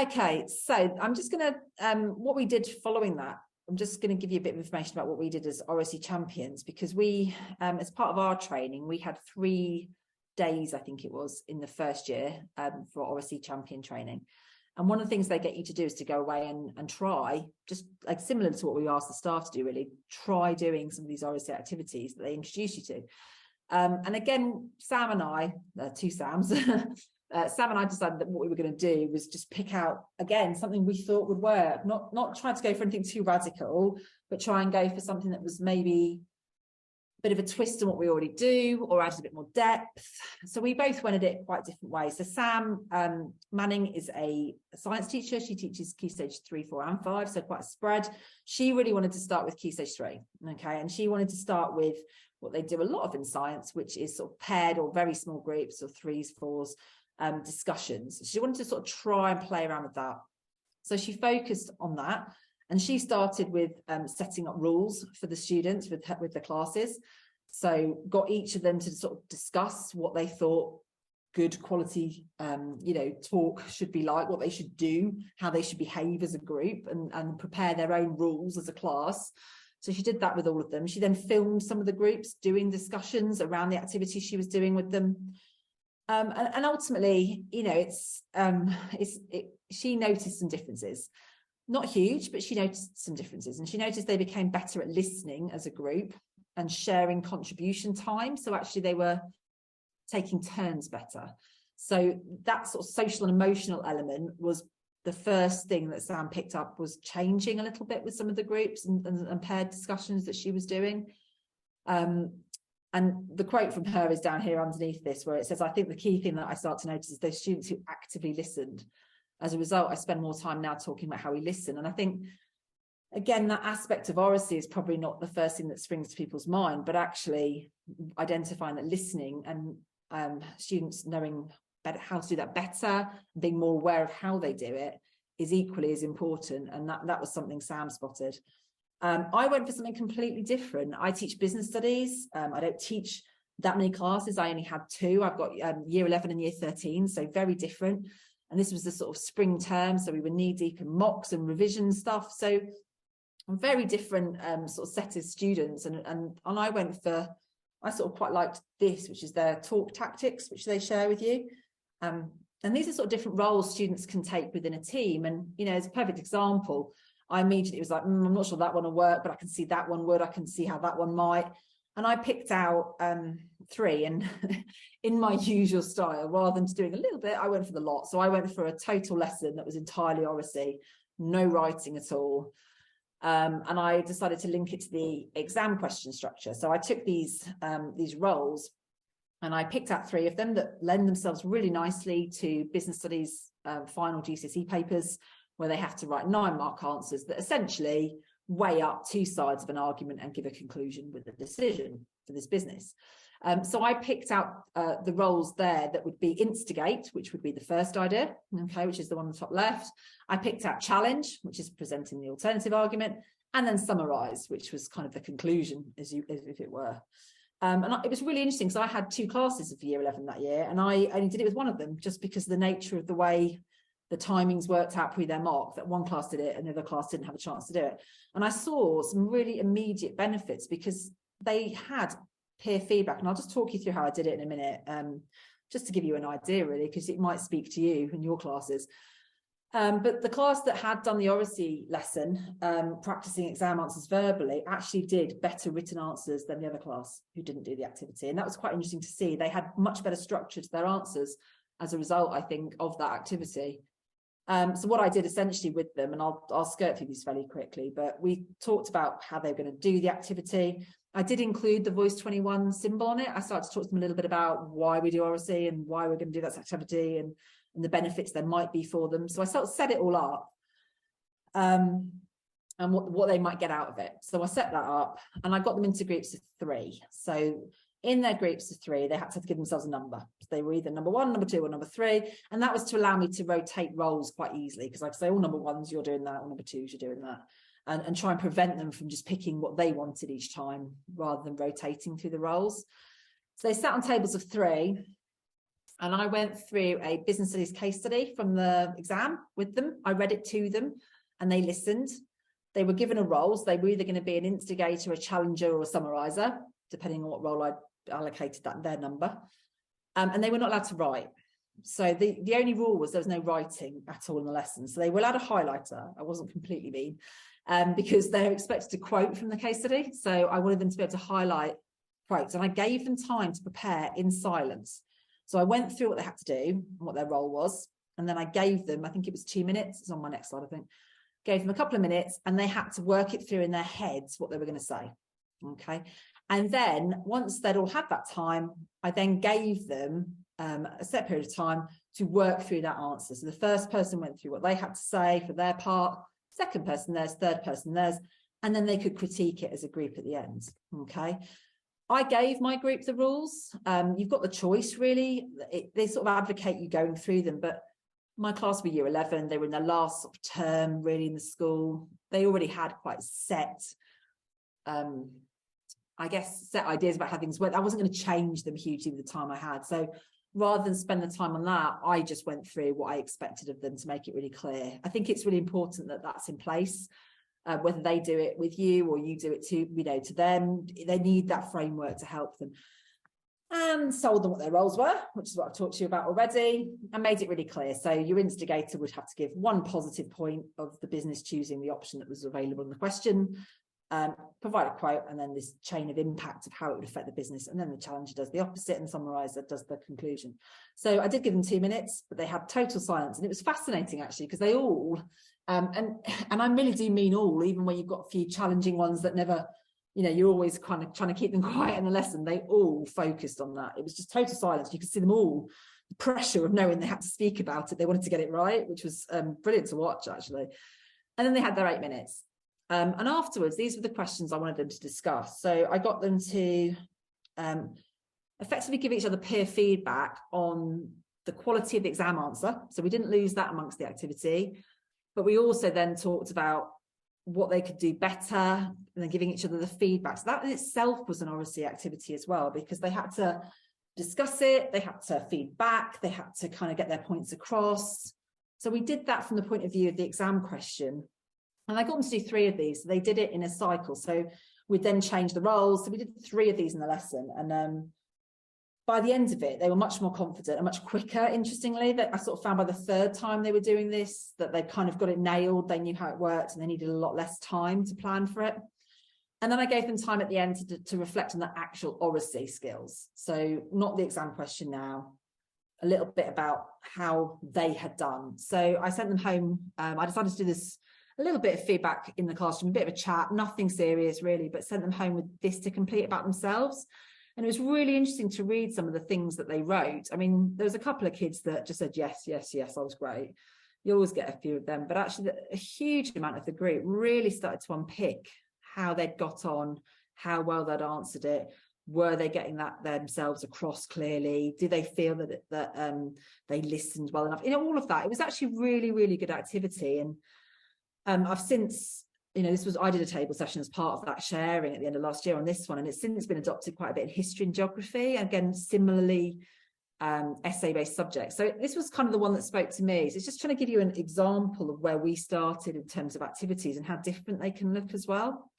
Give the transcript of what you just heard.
Okay, so I'm just going to, what we did following that, I'm just going to give you a bit of information about what we did as Oracy champions, because we, as part of our training, we had 3 days, I think it was, in the first year for Oracy champion training. And one of the things they get you to do is to go away and try, just like similar to what we asked the staff to do, really, try doing some of these Oracy activities that they introduce you to. And again, Sam and I, 2 Sams, Sam and I decided that what we were going to do was just pick out, again, something we thought would work, not try to go for anything too radical, but try and go for something that was maybe a bit of a twist on what we already do, or added a bit more depth. So we both went at it quite different ways. So Sam Manning is a science teacher. She teaches Key Stage 3, 4 and 5, so quite a spread. She really wanted to start with Key Stage 3, okay? And she wanted to start with what they do a lot of in science, which is sort of paired or very small groups, or 3s, 4s, discussions. She wanted to sort of try and play around with that. So she focused on that. And she started with setting up rules for the students with the classes. So got each of them to sort of discuss what they thought good quality, talk should be like, what they should do, how they should behave as a group, and prepare their own rules as a class. So she did that with all of them. She then filmed some of the groups doing discussions around the activities she was doing with them. And ultimately, she noticed some differences. Not huge, but she noticed some differences, and she noticed they became better at listening as a group and sharing contribution time. So actually they were taking turns better. So that sort of social and emotional element was the first thing that Sam picked up, was changing a little bit with some of the groups and paired discussions that she was doing. And the quote from her is down here underneath this, where it says, "I think the key thing that I start to notice is those students who actively listened. As a result, I spend more time now talking about how we listen." And I think, again, that aspect of Oracy is probably not the first thing that springs to people's mind, but actually identifying that listening and students knowing better how to do that better, being more aware of how they do it, is equally as important. And that was something Sam spotted. I went for something completely different. I teach business studies. I don't teach that many classes. I only had 2. I've got year 11 and year 13, so very different. And this was the sort of spring term, so we were knee deep in mocks and revision stuff. So a very different sort of set of students. And I went for, I sort of quite liked this, which is their talk tactics, which they share with you. And these are sort of different roles students can take within a team. And, as a perfect example, I immediately was like, I'm not sure that one will work, but I can see that one would. I can see how that one might. And I picked out 3, and in my usual style, rather than doing a little bit, I went for the lot. So I went for a total lesson that was entirely Oracy, no writing at all. And I decided to link it to the exam question structure. So I took these roles, and I picked out 3 of them that lend themselves really nicely to business studies final GCSE papers, where they have to write 9-mark answers that essentially weigh up 2 sides of an argument and give a conclusion with a decision for this business. So I picked out the roles there that would be instigate, which would be the first idea, okay, which is the one on the top left. I picked out challenge, which is presenting the alternative argument, and then summarize, which was kind of the conclusion, as if it were. And it was really interesting, because I had 2 classes of year 11 that year, and I only did it with one of them, just because of the nature of the way the timings worked out pre their mock, that one class did it and the other class didn't have a chance to do it. And I saw some really immediate benefits, because they had peer feedback. And I'll just talk you through how I did it in a minute, just to give you an idea, really, because it might speak to you in your classes. But the class that had done the Oracy lesson, practicing exam answers verbally, actually did better written answers than the other class who didn't do the activity. And that was quite interesting to see. They had much better structure to their answers as a result, I think, of that activity. So what I did essentially with them, and I'll skirt through these fairly quickly, but we talked about how they were going to do the activity. I did include the Voice 21 symbol on it. I started to talk to them a little bit about why we do Oracy and why we're going to do that activity, and the benefits there might be for them. So I sort of set it all up, and what they might get out of it. So I set that up, and I got them into groups of 3. So in their groups of 3, they had to give themselves a number. So they were either number 1, number 2, or number 3. And that was to allow me to rotate roles quite easily, because I could say, all number 1s, you're doing that, all number 2s, you're doing that. And try and prevent them from just picking what they wanted each time, rather than rotating through the roles. So they sat on tables of 3. And I went through a business studies case study from the exam with them. I read it to them and they listened. They were given a role. So they were either going to be an instigator, a challenger, or a summariser, depending on what role I allocated their number. And they were not allowed to write. So the only rule was there was no writing at all in the lesson. So they were allowed a highlighter. I wasn't completely mean, because they're expected to quote from the case study. So I wanted them to be able to highlight quotes. And I gave them time to prepare in silence. So I went through what they had to do and what their role was. And then I gave them, I think it was 2 minutes. It's on my next slide, I think. Gave them a couple of minutes and they had to work it through in their heads what they were going to say. Okay. And then once they'd all had that time, I then gave them a set period of time to work through that answer. So the first person went through what they had to say for their part, second person theirs, third person theirs, and then they could critique it as a group at the end. Okay. I gave my group the rules. You've got the choice, really. They sort of advocate you going through them, but my class were year 11. They were in their last sort of term, really, in the school. They already had quite set, I guess, set ideas about how things went. I wasn't going to change them hugely with the time I had. So rather than spend the time on that, I just went through what I expected of them to make it really clear. I think it's really important that that's in place. Whether they do it with you or you do it to them, they need that framework to help them. And told them what their roles were, which is what I've talked to you about already, and made it really clear. So your instigator would have to give one positive point of the business choosing the option that was available in the question, provide a quote, and then this chain of impact of how it would affect the business. And then the challenger does the opposite and summariser does the conclusion. So I did give them 2 minutes, but they had total silence. And it was fascinating, actually, because they all, and I really do mean all, even when you've got a few challenging ones that never, you're always kind of trying to keep them quiet in the lesson. They all focused on that. It was just total silence. You could see them all, the pressure of knowing they had to speak about it. They wanted to get it right, which was brilliant to watch, actually. And then they had their 8 minutes. And afterwards, these were the questions I wanted them to discuss. So I got them to effectively give each other peer feedback on the quality of the exam answer. So we didn't lose that amongst the activity, but we also then talked about what they could do better and then giving each other the feedback. So that in itself was an Oracy activity as well, because they had to discuss it, they had to feed back, they had to kind of get their points across. So we did that from the point of view of the exam question. And I got them to do 3 of these. So they did it in a cycle. So we'd then change the roles. So we did 3 of these in the lesson. And by the end of it, they were much more confident and much quicker, interestingly. That I sort of found by the 3rd time they were doing this, that they kind of got it nailed. They knew how it worked and they needed a lot less time to plan for it. And then I gave them time at the end to reflect on the actual Oracy skills. So not the exam question now, a little bit about how they had done. So I sent them home. I decided to do this, a little bit of feedback in the classroom, a bit of a chat, nothing serious really, but sent them home with this to complete about themselves. And it was really interesting to read some of the things that they wrote. I mean, there was a couple of kids that just said, yes, yes, yes, I was great. You always get a few of them, but actually a huge amount of the group really started to unpick how they'd got on, how well they'd answered it. Were they getting that themselves across clearly? Do they feel that they listened well enough? All of that. It was actually really, really good activity. And I've since, I did a table session as part of that sharing at the end of last year on this one, and it's since been adopted quite a bit in history and geography. Again, similarly, essay-based subjects. So this was kind of the one that spoke to me. So it's just trying to give you an example of where we started in terms of activities and how different they can look as well.